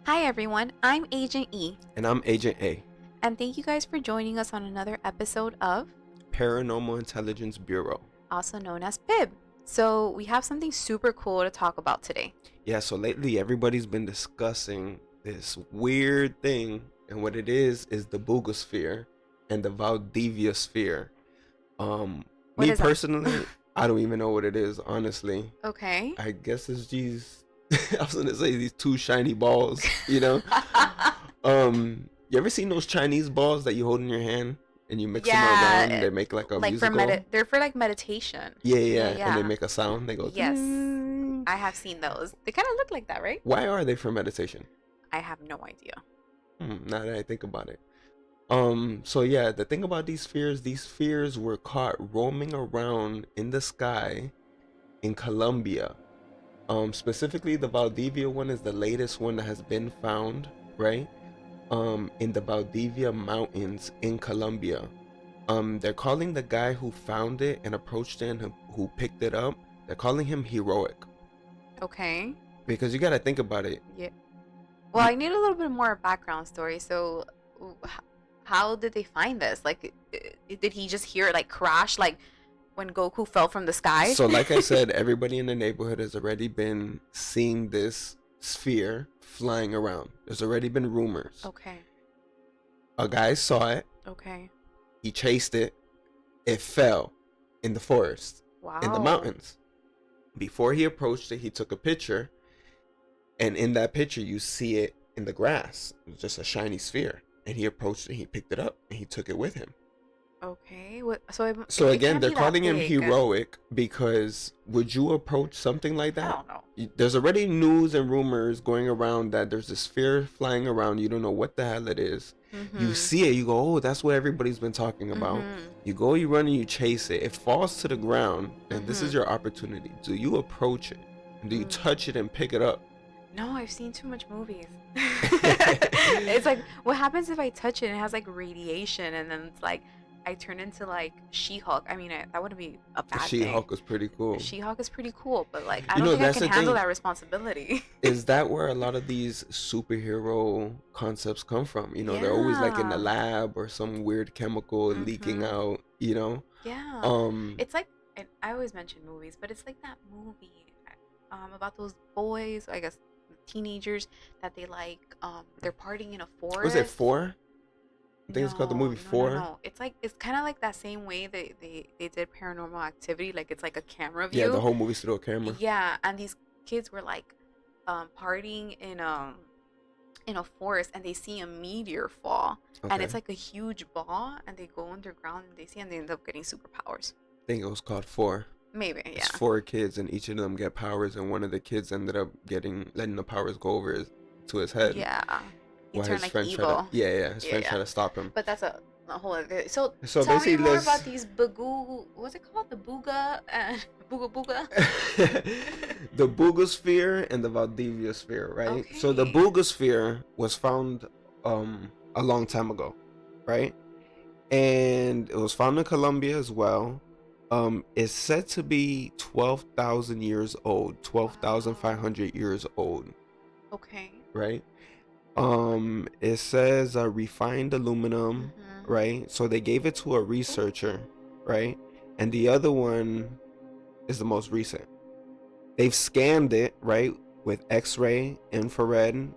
Hi everyone, I'm Agent E, And I'm Agent A, and thank you guys for joining us on another episode of Paranormal Intelligence Bureau. also known as PIB. So, we have something super cool to talk about today. Yeah, so lately everybody's been discussing this weird thing, and what it is the Buga sphere and the Valdivia sphere. What Me is that? personally, I don't even know what it is, honestly. Okay. I guess it's these I was gonna say these two shiny balls. You ever seen those Chinese balls that you hold in your hand and you mix them around, Yeah, they make like a like for musical? they're for like meditation. Yeah, Yeah, yeah, and they yeah. make a sound. They go. Yes. "Ting." I have seen those. They kind of look like that, right? Why are they for meditation? I have no idea. Now that I think about it. So yeah, the thing about these spheres were caught roaming around in the sky in Colombia. Specifically the Valdivia one is the latest one that has been found, right? In the Valdivia mountains in Colombia. They're calling the guy who found it and approached it and who picked it up, they're calling him heroic. Okay. Because you gotta think about it. Yeah. Well, I need a little bit more background story. So, how did they find this? Like, did he just hear it like crash, like when Goku fell from the sky? So, like I said, everybody in the neighborhood has already been seeing this sphere flying around. There's already been rumors. Okay. A guy saw it. Okay. He chased it. It fell in the forest, Wow. in the mountains. Before he approached it, he took a picture. And in that picture, you see it in the grass. It's just a shiny sphere. And he approached it, he picked it up, and he took it with him. Okay. What? So So it again, can't they're be that calling him big. heroic because would you approach something like I that? don't know. There's already news and rumors going around that there's a sphere flying around. You don't know what the hell it is. You see it, you go, oh, that's what everybody's been talking about. You go, you run, and you chase it. It falls to the ground, and this is your opportunity. Do you approach it? And do you touch it and pick it up? No, I've seen too much movies. It's like, what happens if I touch it and it has like radiation and then it's like I turn into like She-Hulk? I mean, that wouldn't be a bad thing. She-Hulk is pretty cool. She-Hulk is pretty cool, but like I You don't know, think I that's can the handle thing. that responsibility. Is that where a lot of these superhero concepts come from? They're always like in the Yeah. lab or some weird chemical leaking out, Yeah. It's like, and I always mention movies, but it's like that movie about those boys, I guess teenagers that they like they're partying in a forest. Was it 4? I think it's called the movie No, 4. no. It's like it's kind of like that same way they did Paranormal Activity, like it's like a camera view. Yeah, the whole movie's through a camera. Yeah, and these kids were like partying in a forest and they see a meteor fall, and it's like a huge ball, and they go underground and they see, and they end up getting superpowers. I think it was called 4. Maybe, yeah. It's 4 kids and each of them get powers, and one of the kids ended up letting the powers go over to his head. Yeah. He While turned his like friends evil. his friends try to stop him. But that's a whole other. So tell basically, me more about these Bugu. What's it called? The Buga and Buga. The Buga sphere and the Valdivia sphere, right? Okay. So the Buga sphere was found a long time ago, right? And it was found in Colombia as well. It's said to be 12,000 years old, 12,500 years old. Okay. Right? It says refined aluminum, right? So they gave it to a researcher, right? And the other one is the most recent. They've scanned it, right, with X-ray, infrared,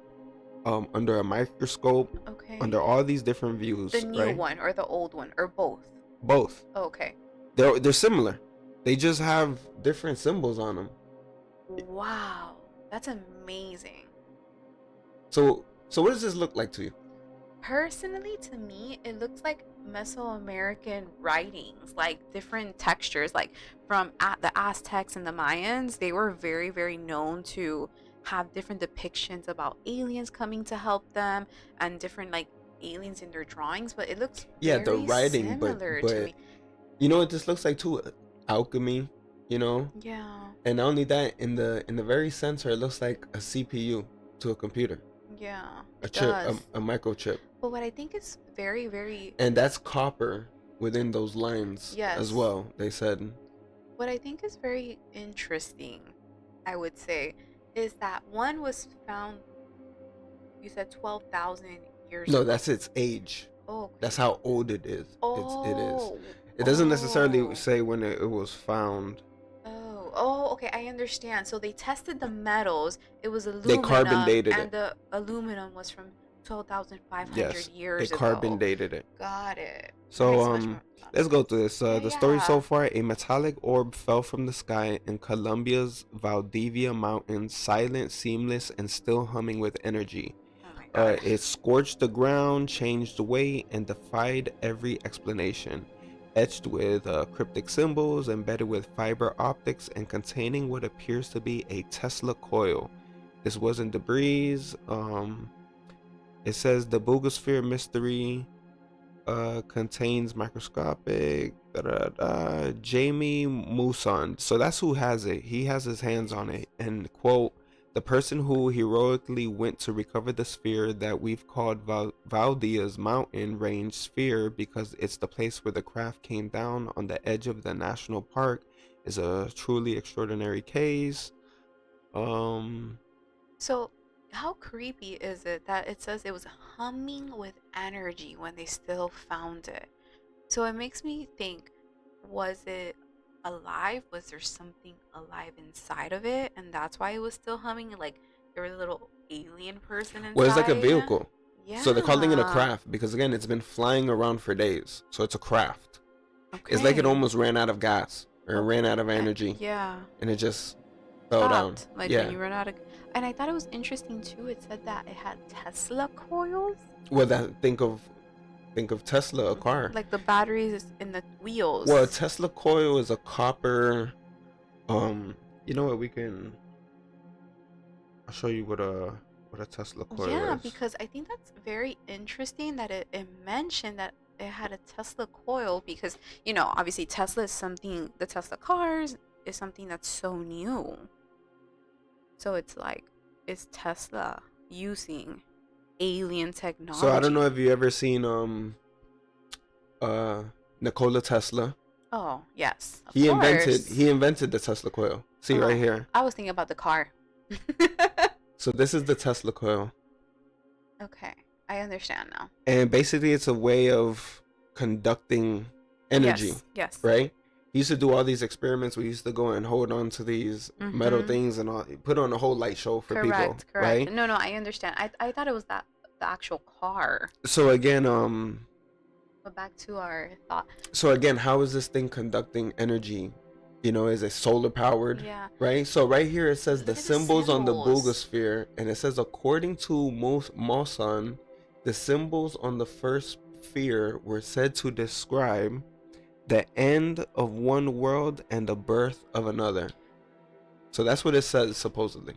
under a microscope, under all these different views. The new right? one or the old one or both? Both. Oh, okay. They're similar. They just have different symbols on them. Wow, that's amazing. So what does this look like to you? Personally, to me, it looks like Mesoamerican writings, like different textures, like from the Aztecs and the Mayans. They were very, very known to have different depictions about aliens coming to help them and different like aliens in their drawings. But it looks the very writing, similar but to me. You know what this looks like too? Alchemy, Yeah. And not only that, in the very center, it looks like a CPU to a computer. Yeah. A chip, a microchip. But what I think is very, very... And that's copper within those lines as Yes. well, they said. What I think is very interesting, I would say, is that one was found You said 12,000 years No, ago. that's its age. Oh, That's okay. how old it is. It is. Oh, It doesn't necessarily oh, say when it was found. oh, okay. I understand. So they tested the metals. It was They carbon aluminum, dated and it. the aluminum was from 12,500 Yes, they years carbon ago. dated it. Got it. That So makes much more let's sense. go through this. Yeah, The story yeah. so far: a metallic orb fell from the sky in Colombia's Valdivia mountains, silent, seamless, and still humming with energy. Oh my God. It scorched the ground, changed weight, and defied every explanation. Etched with cryptic symbols, embedded with fiber optics, and containing what appears to be a Tesla coil. This wasn't debris. It says the Buga mystery contains microscopic Jamie Muson. So that's who has it. He has his hands on it. And quote, the person who heroically went to recover the sphere that we've called Valdia's mountain range sphere because it's the place where the craft came down on the edge of the national park is a truly extraordinary case. Um So, how creepy is it that it says it was humming with energy when they still found it? So it makes me think, was it alive? Was there something alive inside of it? And that's why it was still humming? Like there was a little alien person well, it's like a inside? vehicle. So they're calling it a Yeah. craft because again, it's been flying around for days. So it's a craft. It's like it Okay. almost ran out of gas or Okay. ran out of energy Yeah. and it just fell down. Stopped. Like when Yeah. you run out of. And I thought it was interesting too. It said that it had Tesla coils. Well, that think of Tesla, a car. Like the batteries in the Well, a wheels. Tesla coil is a copper. You know what? I'll show you what a Tesla coil Yeah, is. because I think that's very interesting that it mentioned that it had a Tesla coil because, obviously Tesla is something, the Tesla cars is something that's so new. So it's like, is Tesla using alien So I don't know technology? if you ever seen uh Nikola Tesla. Oh, yes, of He invented course. he invented the Tesla coil. See right Oh, here. I was thinking about the car. So this is the Tesla coil. Okay, I understand now. And basically it's a way of conducting energy, Yes, yes. right? He used to do all these experiments. We used to go and hold on to these metal Mm-hmm. things and all, put on a whole light show for people, Correct, correct. right? No, no, I understand. I thought it was the actual car. So again, But back to our thought. how is this thing conducting energy? Is it solar powered? Yeah. Right? So right here it says the Look at the symbols on the symbols. Buga and it says according to Mosan, the symbols on the first sphere were said to describe the end of one world and the birth of another. So that's what it says supposedly.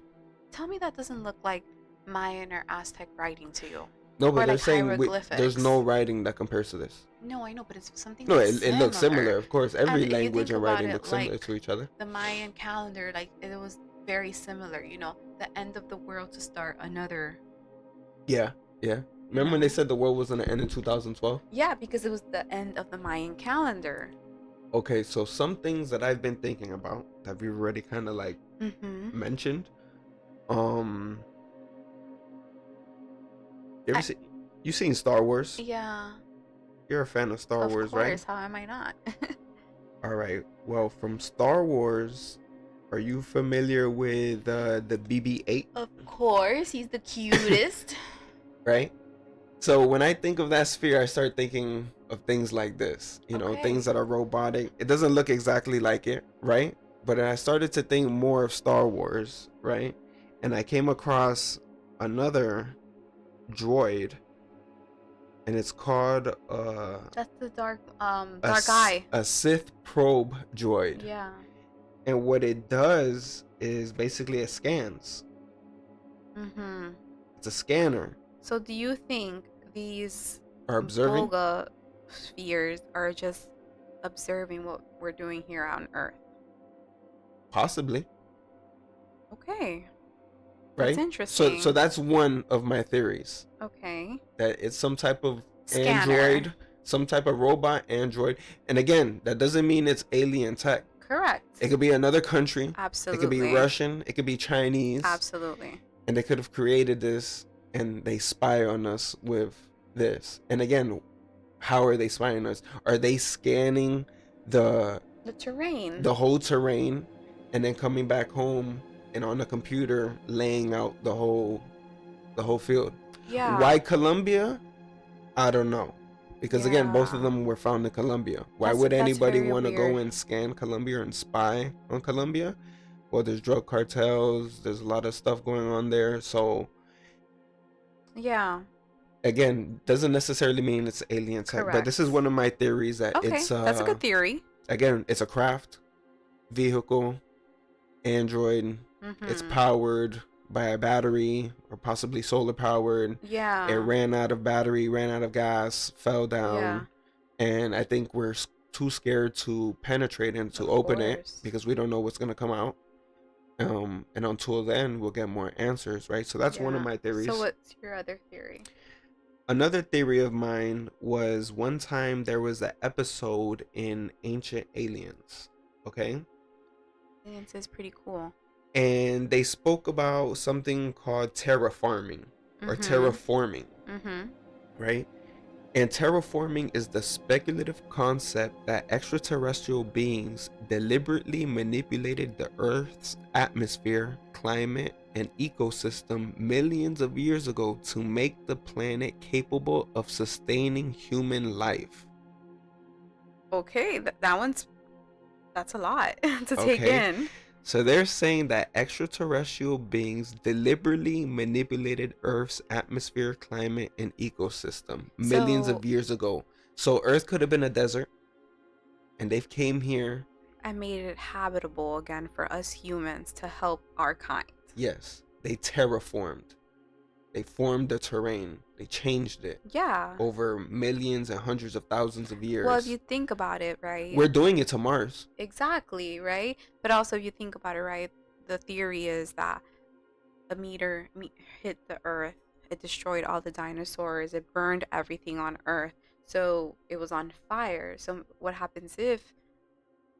Tell me that doesn't look like Mayan or Aztec writing to you. No, but Or they're like saying there's hieroglyphics. no writing that compares to this. No, I know, but it's something No, that's it looks similar. similar. Of course, And every if you language think and about writing it, looks similar like to each other. the Mayan calendar, like it was very similar, the end of the world to start another, Yeah, yeah. you Remember when they know? said the world was gonna end in 2012? Yeah, because it was the end of the Mayan calendar. Okay, so some things that I've been thinking about that we've already kind of like Mm-hmm. mentioned. Um, you ever I, see you seen Star Wars? yeah, You're a fan of Star of Wars, right? course. How am I not? All right. Well, from Star Wars, are you familiar with the BB-8? Of course, he's the cutest. Right? So when I think of that sphere, I start thinking of things like this, things Okay. that are robotic. It doesn't look exactly like it, right? But I started to think more of Star Wars, right? And I came across another droid, and it's called That's the dark eye. a Sith probe droid. Yeah. And what it does is basically it scans. Mm-hmm. It's a scanner. So do you think these Or observing? Buga spheres are just observing what we're doing here on Earth? Possibly. Okay. That's Right? So interesting. that's one of my theories. Okay. That it's some type of Scanner. android, some type of robot android. And again, that doesn't mean it's alien tech. Correct. It could be another country. Absolutely. It could be Russian. It could be Chinese. Absolutely. And they could have created this and they spy on us with this. And again, how are they spying us? Are they scanning the terrain. the whole terrain and then coming back home and on the computer laying out the whole field? Yeah. Why Colombia? I don't know. Because again, both of Yeah. them were found in Colombia. Why That's would anybody very want to go weird. and scan Colombia and spy on Colombia? Well, there's drug cartels, there's a lot of stuff going on there. So Yeah. again, doesn't necessarily mean it's alien tech. But this is Correct. one of my theories that Okay, it's that's a good theory. again, it's a craft, vehicle, android. It's Mm-hmm. powered by a battery or possibly solar powered. Yeah. It ran out of battery, ran out of gas, fell Yeah. down, and I think we're too scared to penetrate and to Of open it course. because we don't know what's gonna come out. And until then, we'll get more answers, right? So that's one of Yeah. my theories. So what's your other theory? Another theory of mine was one time there was an episode in Ancient Aliens, okay? Aliens is pretty cool. And they spoke about something called terraforming or terraforming, right? And terraforming is the speculative concept that extraterrestrial beings deliberately manipulated the Earth's atmosphere, climate, and ecosystem millions of years ago to make the planet capable of sustaining human life. Okay, that's a lot to take Okay. in. So they're saying that extraterrestrial beings deliberately manipulated Earth's atmosphere, climate, and ecosystem millions So of years ago. So Earth could have been a desert, and they've came here. I made it habitable again for us humans to help our kind. Yes, they terraformed. They formed the terrain. They changed it Yeah. over millions and hundreds of thousands of years. Well, if you think about it, right? We're doing it to Mars. Exactly, right? But also, if you think about it, right? The theory is that a meteor hit the Earth. It destroyed all the dinosaurs. It burned everything on Earth. So it was on fire. So what happens if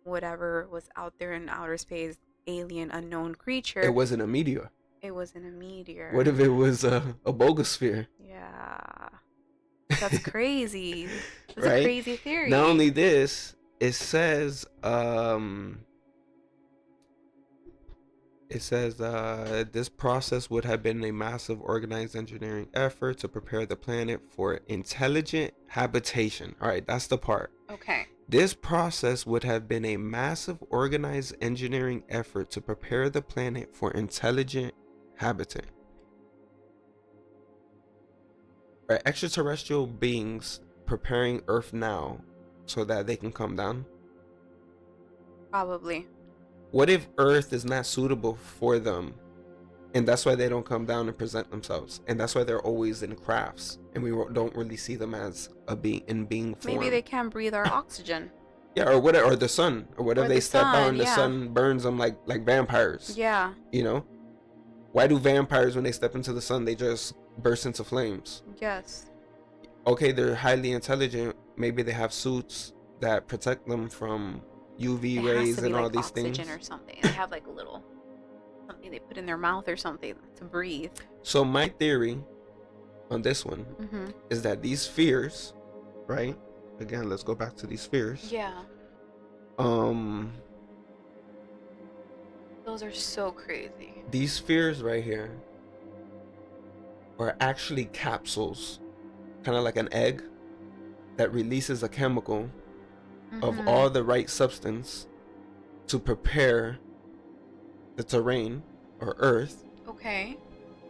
whatever was out there in outer space, alien, unknown creature, It wasn't a meteor. it wasn't a meteor? What if it was a bogosphere? Yeah. That's crazy. That's Right? a crazy theory. Not only this, it says this process would have been a massive organized engineering effort to prepare the planet for intelligent habitation. All right, that's the part. Okay. This process would have been a massive organized engineering effort to prepare the planet for intelligent habitat. Are extraterrestrial beings preparing Earth now so that they can come down? Probably. What if Earth is not suitable for them, and that's why they don't come down and present themselves, and that's why they're always in crafts, and we don't really see them as a being form? Maybe they can't breathe our oxygen. Yeah, or whatever, or the sun, or whatever. They step out and the sun burns them like vampires. Yeah. You know, why do vampires, when they step into the sun, they just burst into flames? Yes. Okay, they're highly intelligent. Maybe they have suits that protect them from UV rays and all these things. Oxygen or something. They have like a little something they put in their mouth or something to breathe. So my theory on this one is that these spheres, right? Again, let's go back to these spheres. Yeah. Those are so crazy. These spheres right here are actually capsules, kind of like an egg that releases a chemical of all the right substance to prepare the terrain or Earth. Okay.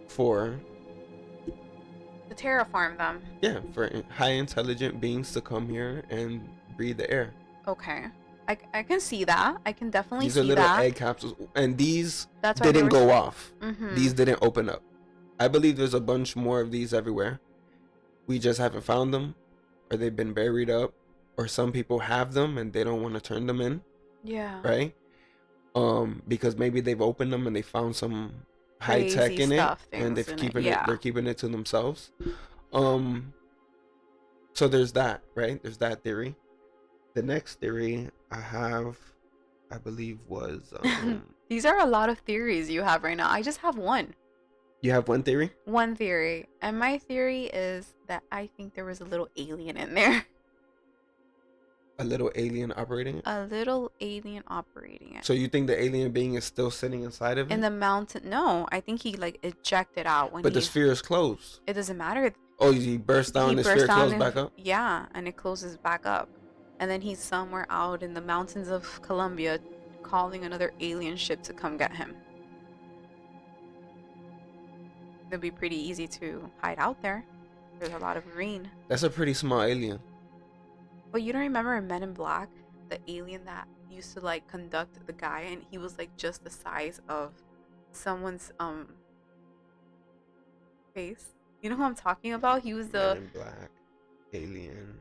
For to terraform them. Yeah, for high intelligent beings to come here and breathe the air. Okay. I can see that. I can definitely see that. These are little egg capsules, and these That's didn't go off. These didn't open up. I believe there's a bunch more of these everywhere. We just haven't found them, or they've been buried up, or some people have them and they don't want to turn them in. Yeah. Right? Because maybe they've opened them and they found some high tech in it, and they're keeping it to themselves. So there's that, right? There's that theory. The next theory I believe was these are a lot of theories you have right now. I just have one. You have one theory? One theory. And my theory is that I think there was a little alien in there. A little alien operating it? A little alien operating it. So you think the alien being is still sitting inside of In it? the mountain. No, I think he like ejected out when But the he's. sphere is closed. It doesn't matter. Oh, he burst down He and the burst sphere down closed back up? yeah, and it closes back up. And then he's somewhere out in the mountains of Colombia calling another alien ship to come get him. It'd be pretty easy to hide out there. There's a lot of green. That's a pretty small alien. But you don't remember in Men in Black, the alien that used to like conduct the guy, and he was like just the size of someone's face. You know who I'm talking about? He was the Man in Black, alien.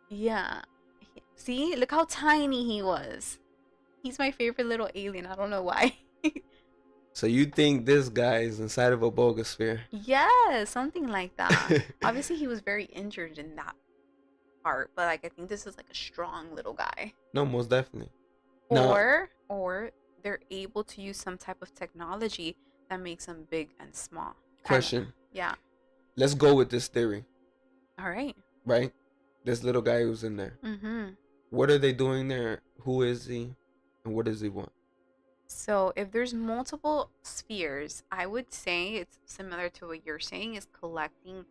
yeah. See, look how tiny he was. He's my favorite little alien. I don't know why. So you think this guy is inside of a bogus sphere? Yeah, something like that. Obviously, he was very injured in that part, but like I think this is like a strong little guy. No, most definitely. No. Or they're able to use some type of technology that makes them big and small. Question. Yeah. Let's go with this theory. All right. Right? This little guy who's in there. Mm-hmm. What are they doing there? Who is he? And what does he want? So if there's multiple spheres, I would say it's similar to what you're saying, is collecting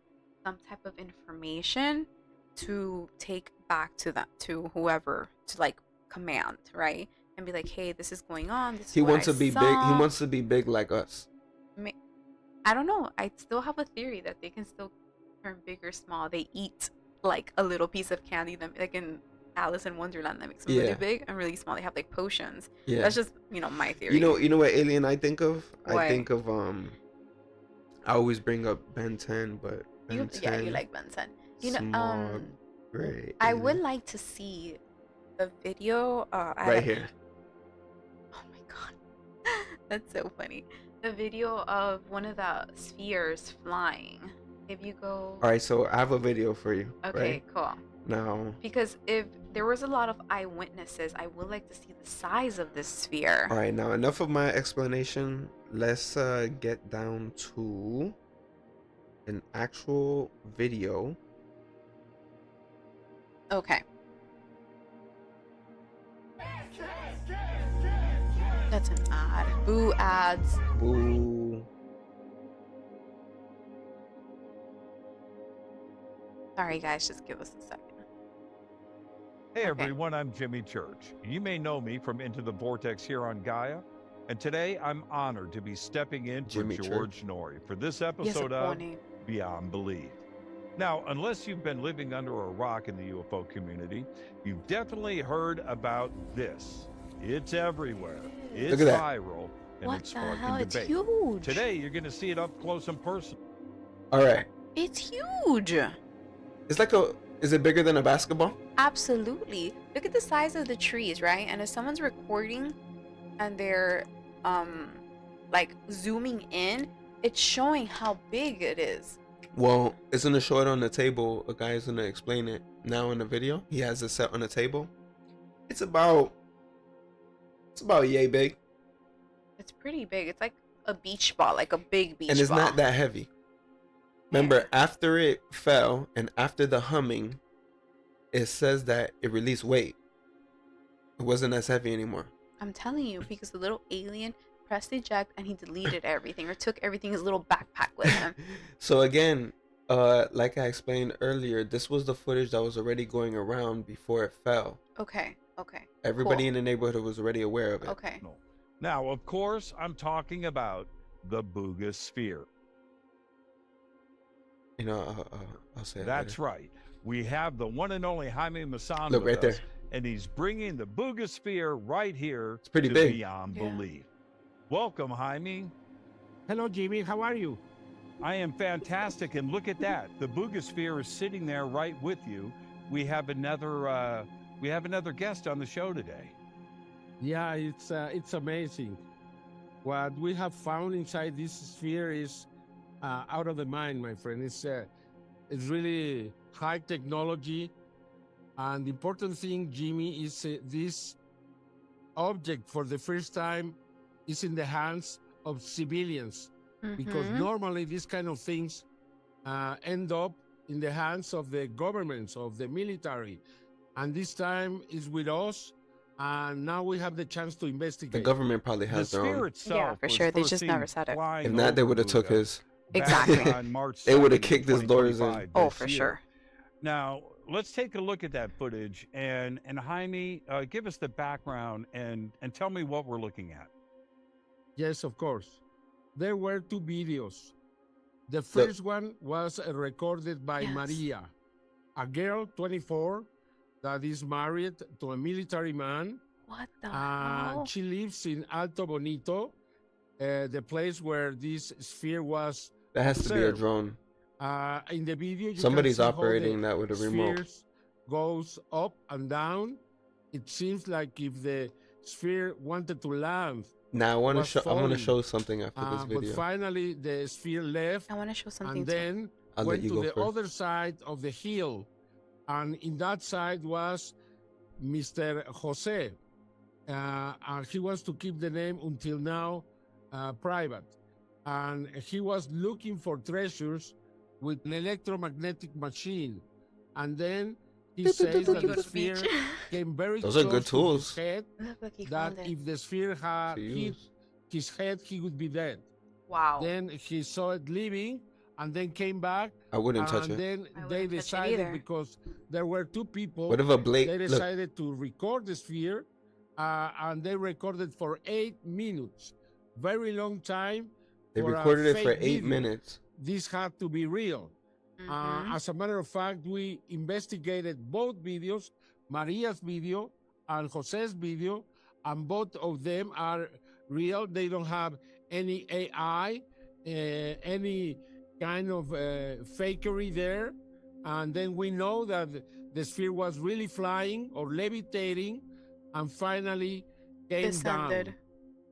some type of information to take back to them, to whoever, to like command, right? And be like, hey, this is going on. This is He what wants I to be saw. big. He wants to be big like us. I don't know. I still have a theory that they can still turn big or small. They eat like a little piece of candy, that like in Alice in Wonderland, that makes them really big and really small. They have like potions. Yeah. That's just, my theory. You know what alien I think of? What? I think of I always bring up Ben 10, but Ben 10, yeah, you like Ben 10. small, gray I alien. would like to see a video. Right here. Oh my god, that's so funny. The video of one of the spheres flying. If you go. All right, so I have a video for you. Okay, right? cool. Now. Because if there was a lot of eyewitnesses, I would like to see the size of this sphere. All right, now enough of my explanation. Let's get down to an actual video. Okay. That's an ad. Boo ads. Boo. Sorry guys, just give us a second. Hey everyone, I'm Jimmy Church. You may know me from Into the Vortex here on Gaia, and today I'm honored to be stepping in for Jimmy George Church. Norrie for this episode of Beyond Belief. Now, unless you've been living under a rock in the UFO community, you've definitely heard about this. It's everywhere. It's viral, and it's sparking debate. It's huge. Today, you're going to see it up close and personal. All right. It's huge. It's like is it bigger than a basketball? Absolutely. Look at the size of the trees, right? And if someone's recording and they're like zooming in, it's showing how big it is. Well, it's gonna show it on the table. A guy is gonna explain it now in the video. He has it set on the table. It's about yay big. It's pretty big. It's like a beach ball, like a big beach ball. And it's not that heavy. Remember, after it fell and after the humming, it says that it released weight. It wasn't as heavy anymore. I'm telling you, because the little alien pressed eject and he deleted everything, or took everything in his little backpack with him. So again, like I explained earlier, this was the footage that was already going around before it fell. Okay. Everybody in the neighborhood was already aware of it. Okay. Now, of course, I'm talking about the Buga sphere. You know, I'll say it That's later. right. We have the one and only Jaime Maussan Look with right us, there. and he's bringing the Buga sphere right here It's pretty to big. Beyond Belief. Welcome, Jaime. Hello, Jimmy. How are you? I am fantastic, and look at that. The Buga sphere is sitting there right with you. We have another guest on the show today. Yeah, it's amazing. What we have found inside this sphere is out of the mind, my friend. It's really high technology, and the important thing, Jimmy, is this object for the first time is in the hands of civilians. because Mm-hmm. normally these kind of things end up in the hands of the governments, of the military. And this time is with us, and now we have the chance to The investigate. government probably The has their sphere own. Yeah, itself for was sure. They first just never seen said it. flying If not, they over would have took Buga his. back Exactly. on March They would have 2nd in kicked his doors in. 2025 Oh, this for year. sure. Now, let's take a look at that footage and Jaime, give us the background and tell me what we're looking at. Yes, of course. There were two videos. The Look, first one was recorded by Yes. Maria, a girl, 24, that is married to a military man. What the hell? She lives in Alto Bonito, the place where this sphere was that has to be a observed. drone. In the video, you Somebody's can see operating how that with the a remote. spheres goes up and down. It seems like if the sphere wanted to land, Now I want to was show. I want to falling. show something after this but video. finally the sphere left I want to show something and too. then I'll let went you to go the first. other side of the hill. And in that side was Mr. Jose. And he wants to keep the name until now private. And he was looking for treasures with an electromagnetic machine. And then he says that the sphere came very Those are close good to tools his head, Look like he that found it. if the sphere had to hit use. his head, he would be dead. Wow. Then he saw it leaving and then came back. I wouldn't touch And it. then I they wouldn't touch it decided, either. because there were two people, What if a blade? they Look, decided to record the sphere, and they recorded for 8 minutes. Very long time. they for a recorded it for fake 8 video. minutes. This had to be real. Mhm. As a matter of fact, we investigated both videos, Maria's video and Jose's video, and both of them are real. They don't have any AI, any kind of fakery there. And then we know that the sphere was really flying or levitating and finally came Descended. down.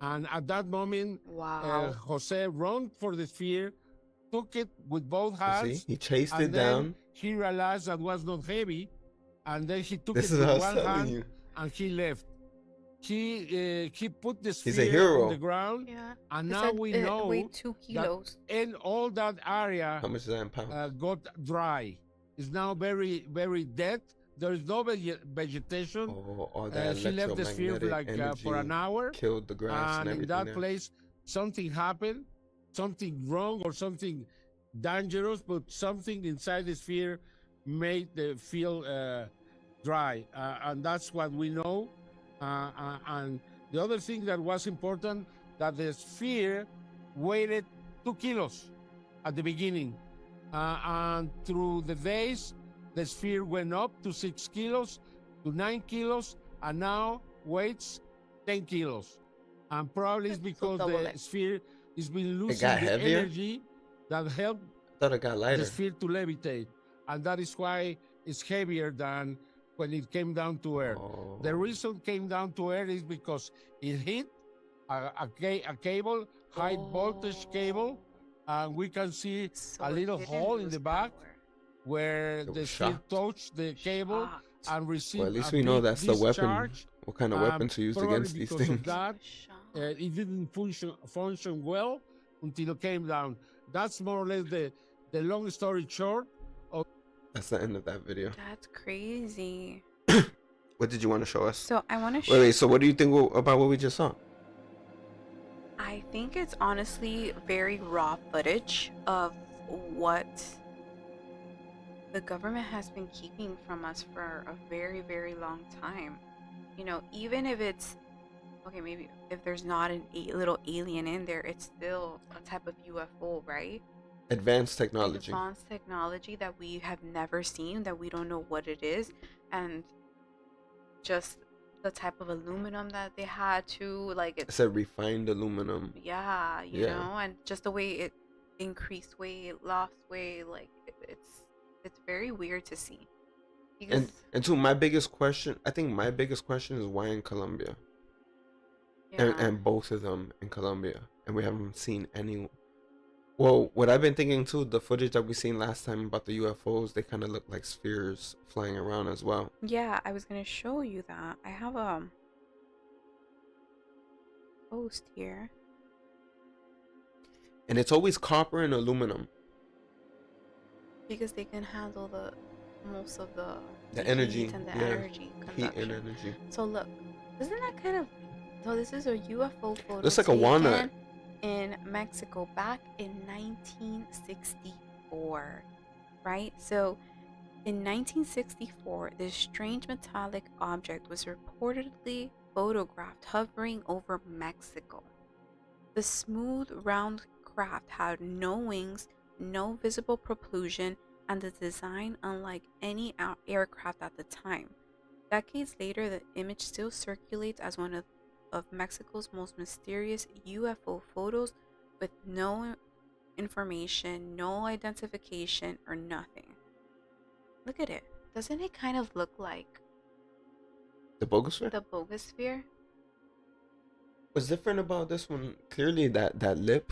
And at that moment, Wow. Jose ran for the sphere, took it with both You see, hands, he chased and it then down. he realized that was not heavy, and then he took This it is what I with was one telling hand you. and he left. He put the He's a sphere hero. on the ground, Yeah. and It now said we it know weighed 2 kilos. and all that area How much is that in pounds? got dry. It's now very, very dead. There is no vegetation. Oh, all that He left the sphere electromagnetic like for an energy hour, killed the grass and and in everything that there. place something happened, something wrong or something dangerous, but something inside the sphere made the field dry, and that's what we know. And the other thing that was important, that the sphere weighed 2 kilos at the beginning, and through the days the sphere went up to 6 kilos, to 9 kilos, and now weighs 10 kilos. And probably it's because double the it. sphere has been losing got the heavier? energy that helped I thought it got lighter. the sphere to levitate. And that is why it's heavier than when it came down to earth. Oh. The reason it came down to earth is because it hit a cable, high voltage cable, and we can see So a it little didn't hole in lose the back power. where It the was sphere shocked. touched the cable Shocked. and received Well, at least a we know big that's the weapon. discharge. What kind of weapons are used Probably against these because of things? that, Shocked. it didn't function well until it came down. That's more or less the long story short. That's the end of that video. That's crazy. What did you want to show us? So I want to Wait. So what do you think about what we just saw? I think it's honestly very raw footage of what the government has been keeping from us for a very, very long time. You know, even if it's okay, maybe if there's not a little alien in there, it's still a type of UFO, right? Advanced technology. Advanced technology that we have never seen, that we don't know what it is, and just the type of aluminum that they had to like I it. said refined aluminum. Yeah, you Yeah. know, and just the way it increased weight, lost weight, like it's very weird to see. Because And to my biggest question, I think my biggest question is why in Colombia? yeah, And both of them in Colombia, and we haven't seen any. Well, what I've been thinking too, the footage that we seen last time about the UFOs, they kind of look like spheres flying around as well. yeah, I was gonna show you that. I have a post here. and it's always copper and aluminum. Because they can handle the most of the energy, heat and the yeah, energy heat conduction. and energy. So look, isn't that kind of? So this is a UFO photo Looks like a taken walnut. in Mexico back in 1964, right? So in 1964, this strange metallic object was reportedly photographed hovering over Mexico. The smooth, round craft had no wings, no visible propulsion, and the design unlike any aircraft at the time. Decades later, the image still circulates as one of Mexico's most mysterious UFO photos, with no information, no identification, or nothing. Look at it. Doesn't it kind of look like the bogosphere? The bogosphere? What's different about this one? Clearly that lip.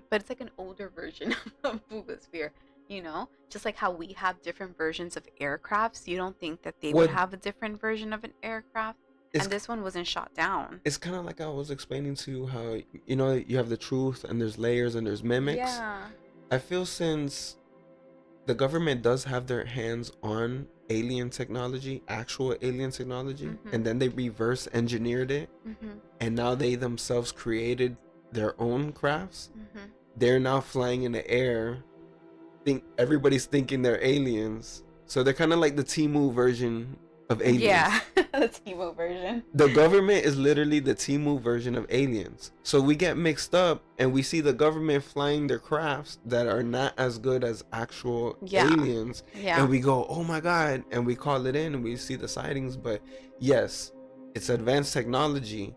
But it's like an older version of bogosphere. You know, just like how we have different versions of aircrafts, you don't think that they would have a different version of an aircraft? And this one wasn't shot down. It's kind of like I was explaining to you how, you know, you have the truth and there's layers and there's mimics. Yeah. I feel since the government does have their hands on alien technology, actual alien technology, and then they reverse engineered it, and now they themselves created their own crafts. They're now flying in the air. Everybody's thinking they're aliens, so they're kind of like the Temu version of aliens. Yeah, the Temu version. The government is literally the Temu version of aliens. So we get mixed up and we see the government flying their crafts that are not as good as actual aliens. Yeah. And we go, oh my God. And we call it in and we see the sightings. But yes, it's advanced technology,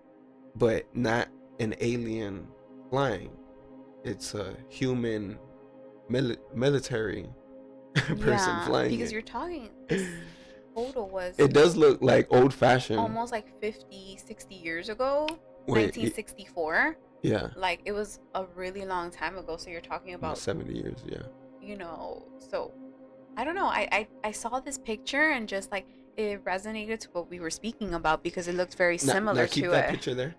but not an alien flying. It's a human military person flying. Because you're talking... photo was, it does look like old fashioned, almost like 50-60 years ago. 1964. Yeah, like it was a really long time ago, so you're talking about 70 years. Yeah, you know, so I don't know, I saw this picture and just like it resonated to what we were speaking about because it looked very similar to keep that picture there.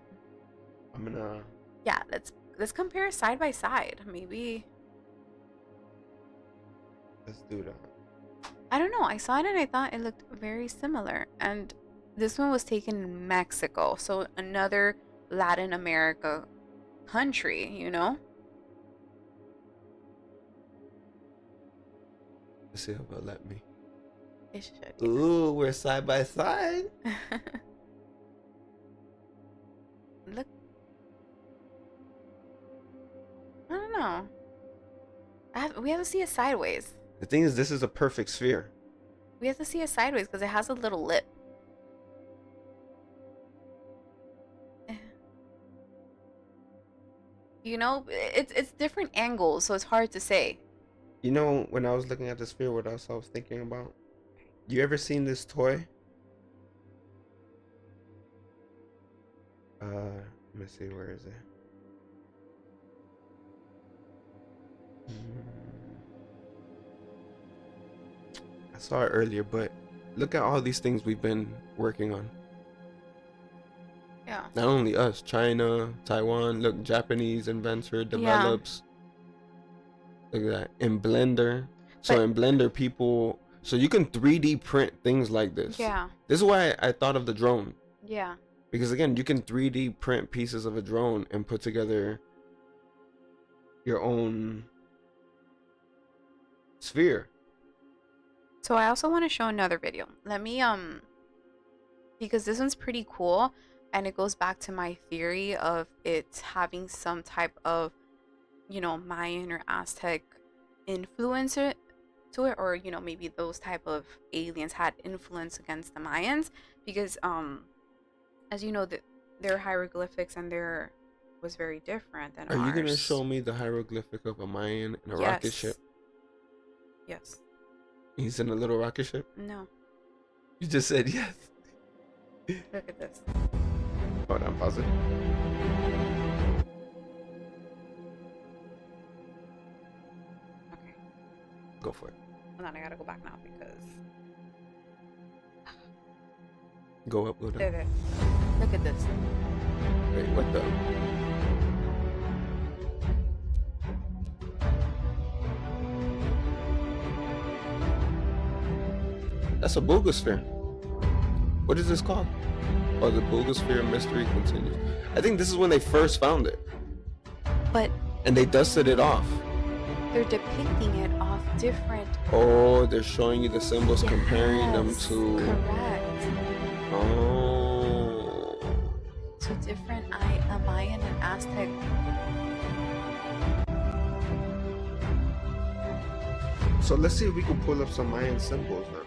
I'm gonna let's compare side by side. Maybe let's do that. I don't know. I saw it and I thought it looked very similar. And this one was taken in Mexico, so another Latin America country, you know? Let's see if it'll let me. It should. Ooh, we're side by side. Look. I don't know. We have to see it sideways. The thing is, this is a perfect sphere. We have to see it sideways because it has a little lip. You know, it's different angles, so it's hard to say. You know, when I was looking at the sphere, what else I was thinking about? You ever seen this toy? Let me see, where is it? I saw it earlier, but look at all these things we've been working on. Yeah. Not only us, China, Taiwan, look, Japanese inventor develops. Yeah. Look at that. In Blender. So in Blender, people, so you can 3D print things like this. Yeah. This is why I thought of the drone. Yeah. Because again, you can 3D print pieces of a drone and put together your own sphere. So I also want to show another video. Let me because this one's pretty cool and it goes back to my theory of it having some type of, you know, Mayan or Aztec influence to it, or you know, maybe those type of aliens had influence against the Mayans because as you know, their hieroglyphics and their was very different than ours. Are you gonna show me the hieroglyphic of a Mayan in a rocket ship? Yes. He's in a little rocket ship? No. You just said yes. Look at this. Hold on, pause it. Okay. Go for it. Hold on, I gotta go back now because... Go up, go down. There. Look at this. Wait, what the? That's a Buga. What is this called? Oh, the Buga mystery continues. I think this is when they first found it. But and they dusted it off. They're depicting it off different. Oh, they're showing you the symbols, comparing them to. Correct. Oh. To different Mayan and Aztec. So let's see if we can pull up some Mayan symbols now.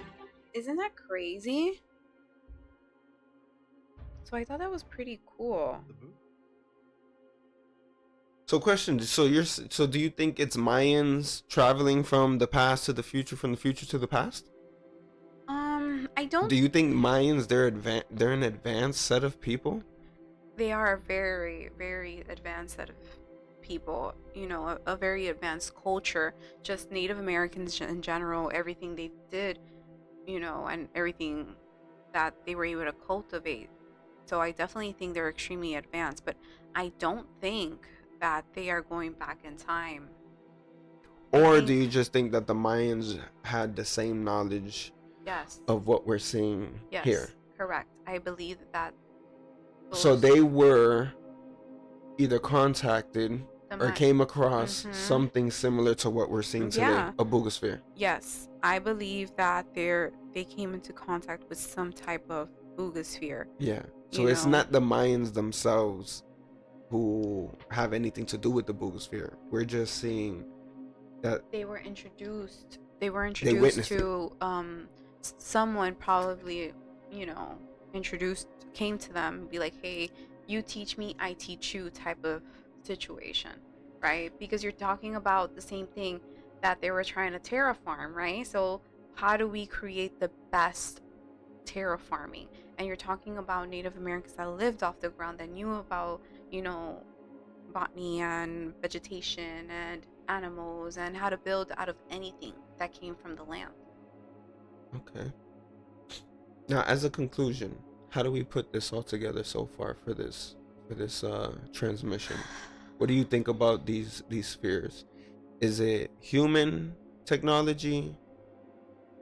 Isn't that crazy? So I thought that was pretty cool. So question, so do you think it's Mayans traveling from the past to the future, from the future to the past? I don't. Do you think Mayans, they're an advanced set of people? They are a very, very advanced set of people, you know, a very advanced culture. Just Native Americans in general, everything they did, you know, and everything that they were able to cultivate. So I definitely think they're extremely advanced, but I don't think that they are going back in time. Or do you just think that the Mayans had the same knowledge Yes. of what we're seeing here? Correct. I believe that. So they were either contacted or came across something similar to what we're seeing today, a Buga. Yes, I believe that they came into contact with some type of Buga. Yeah. So it's not the Mayans themselves who have anything to do with the Buga. We're just seeing that they were introduced. They were introduced to someone probably, you know, came to them, be like, hey, you teach me, I teach you type of situation, right? Because you're talking about the same thing that they were trying to terraform, right? So how do we create the best terraforming? And you're talking about Native Americans that lived off the ground, that knew about, you know, botany and vegetation and animals and how to build out of anything that came from the land. Okay. Now, as a conclusion, how do we put this all together so far for this transmission? What do you think about these spheres? Is it human technology?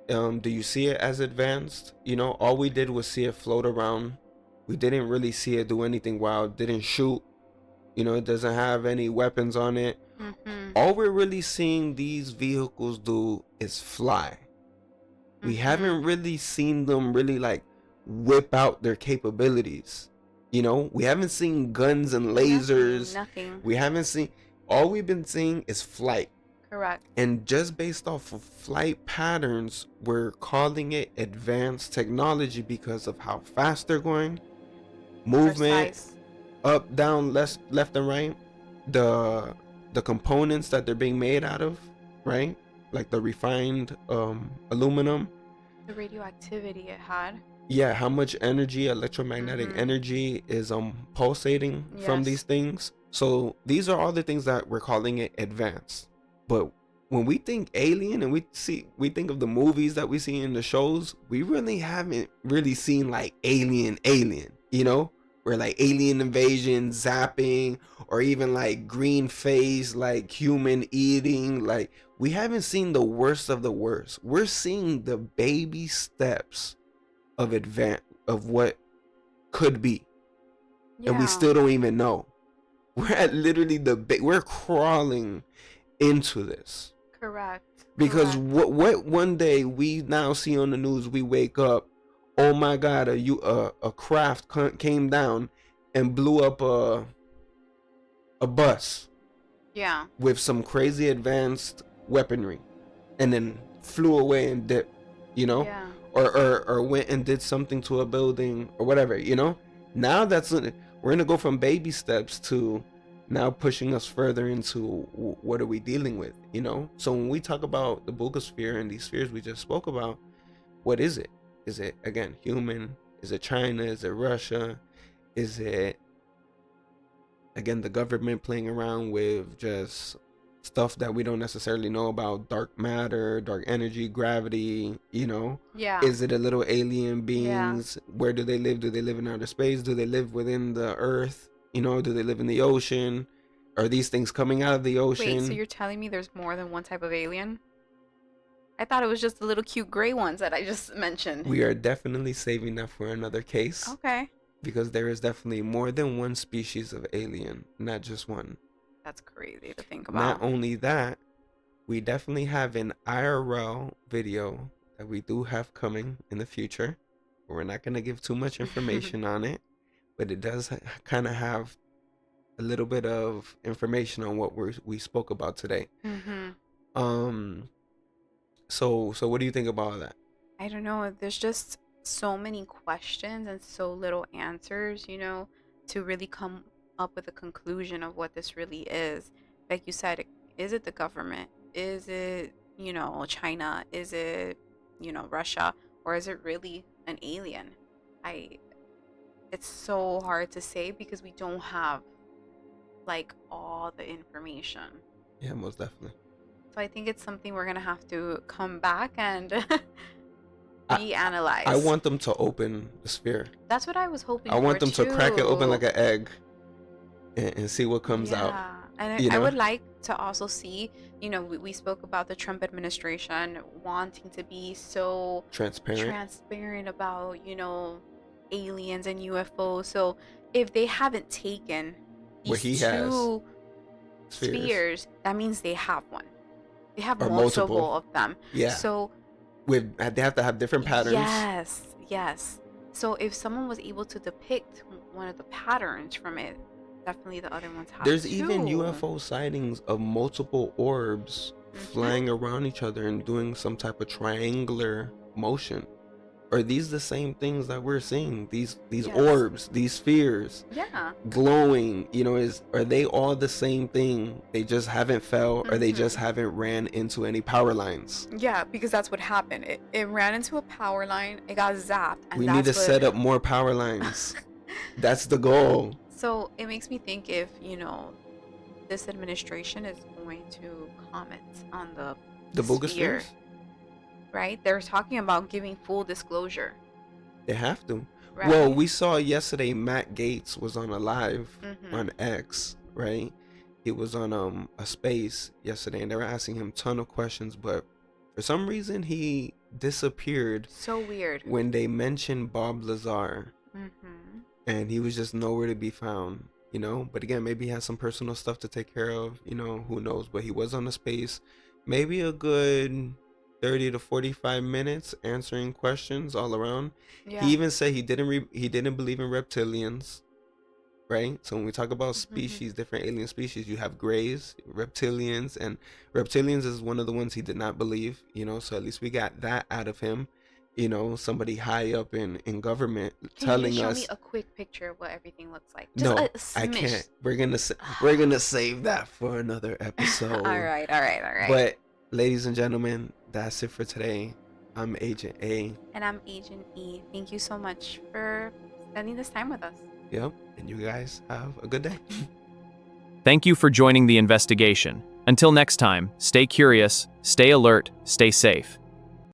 Do you see it as advanced? You know, all we did was see it float around. We didn't really see it do anything wild. Didn't shoot. You know, it doesn't have any weapons on it. All we're really seeing these vehicles do is fly. We haven't really seen them really like whip out their capabilities. You know, we haven't seen guns and lasers. Nothing. We haven't seen. All we've been seeing is flight. Correct. And just based off of flight patterns, we're calling it advanced technology because of how fast they're going. Movement, precise. Up, down, left and right. The components that they're being made out of, right? Like the refined aluminum. The radioactivity it had. Yeah, how much energy, electromagnetic energy is pulsating from these things. So these are all the things that we're calling it advanced. But when we think alien and we think of the movies that we see in the shows, we really haven't really seen like alien, you know? Where like alien invasion, zapping, or even like green face, like human eating. Like we haven't seen the worst of the worst. We're seeing the baby steps of what could be, and we still don't even know. We're at literally we're crawling into this. Correct. Because what one day we now see on the news, we wake up, oh my God, a craft came down and blew up a bus. Yeah. With some crazy advanced weaponry, and then flew away and dipped, you know? Yeah. Or went and did something to a building or whatever, you know? Now we're gonna go from baby steps to now pushing us further into what are we dealing with, you know? So when we talk about the Buga and these spheres we just spoke about, what is it? Is it, again, human? Is it China? Is it Russia? Is it, again, the government playing around with just stuff that we don't necessarily know about, dark matter, dark energy, gravity, you know? Yeah. Is it a little alien beings? Yeah. Where do they live? Do they live in outer space? Do they live within the earth? You know, do they live in the ocean? Are these things coming out of the ocean? Wait, so you're telling me there's more than one type of alien? I thought it was just the little cute gray ones that I just mentioned. We are definitely saving that for another case. Okay. Because there is definitely more than one species of alien, not just one. That's crazy to think about. Not only that, we definitely have an IRL video that we do have coming in the future. We're not going to give too much information on it, but it does kind of have a little bit of information on what we spoke about today. So what do you think about that? I don't know. There's just so many questions and so little answers, to really come up with a conclusion of what this really is. Like you said, is it the government? Is it, China? Is it, Russia? Or is it really an alien? It's so hard to say because we don't have like all the information. Yeah, most definitely. So I think it's something we're gonna have to come back and reanalyze. I want them to open the sphere. That's what I was hoping. I want them too. to crack it open like an egg and see what comes out. And I would like to also see, we spoke about the Trump administration wanting to be so transparent about, aliens and UFOs. So if they haven't taken these two spheres, that means they have one. They have multiple of them. Yeah. So they have to have different patterns. Yes. So if someone was able to depict one of the patterns from it, definitely the other ones have. There's even UFO sightings of multiple orbs flying around each other and doing some type of triangular motion. Are these the same things that we're seeing? These orbs, these spheres, glowing. Are they all the same thing? They just haven't fell, or they just haven't ran into any power lines. Yeah, because that's what happened. It ran into a power line. It got zapped. And we need to set up more power lines. That's the goal. So it makes me think if this administration is going to comment on the Buga sphere. spheres. Right? They're talking about giving full disclosure. They have to. Right? Well, we saw yesterday Matt Gaetz was on a live on X, right? He was on a space yesterday, and they were asking him a ton of questions, but for some reason he disappeared. So weird. When they mentioned Bob Lazar, and he was just nowhere to be found, But again, maybe he has some personal stuff to take care of, who knows? But he was on the space, maybe a good 30 to 45 minutes answering questions all around. He even said he didn't believe in reptilians, right? So when we talk about species, different alien species, you have grays, reptilians, and reptilians is one of the ones he did not believe, so at least we got that out of him. Somebody high up in government telling us. Can you show me a quick picture of what everything looks like? Just no, I can't. We're gonna save that for another episode. All right. But ladies and gentlemen, that's it for today. I'm Agent A. And I'm Agent E. Thank you so much for spending this time with us. Yep. And you guys have a good day. Thank you for joining the investigation. Until next time, stay curious, stay alert, stay safe.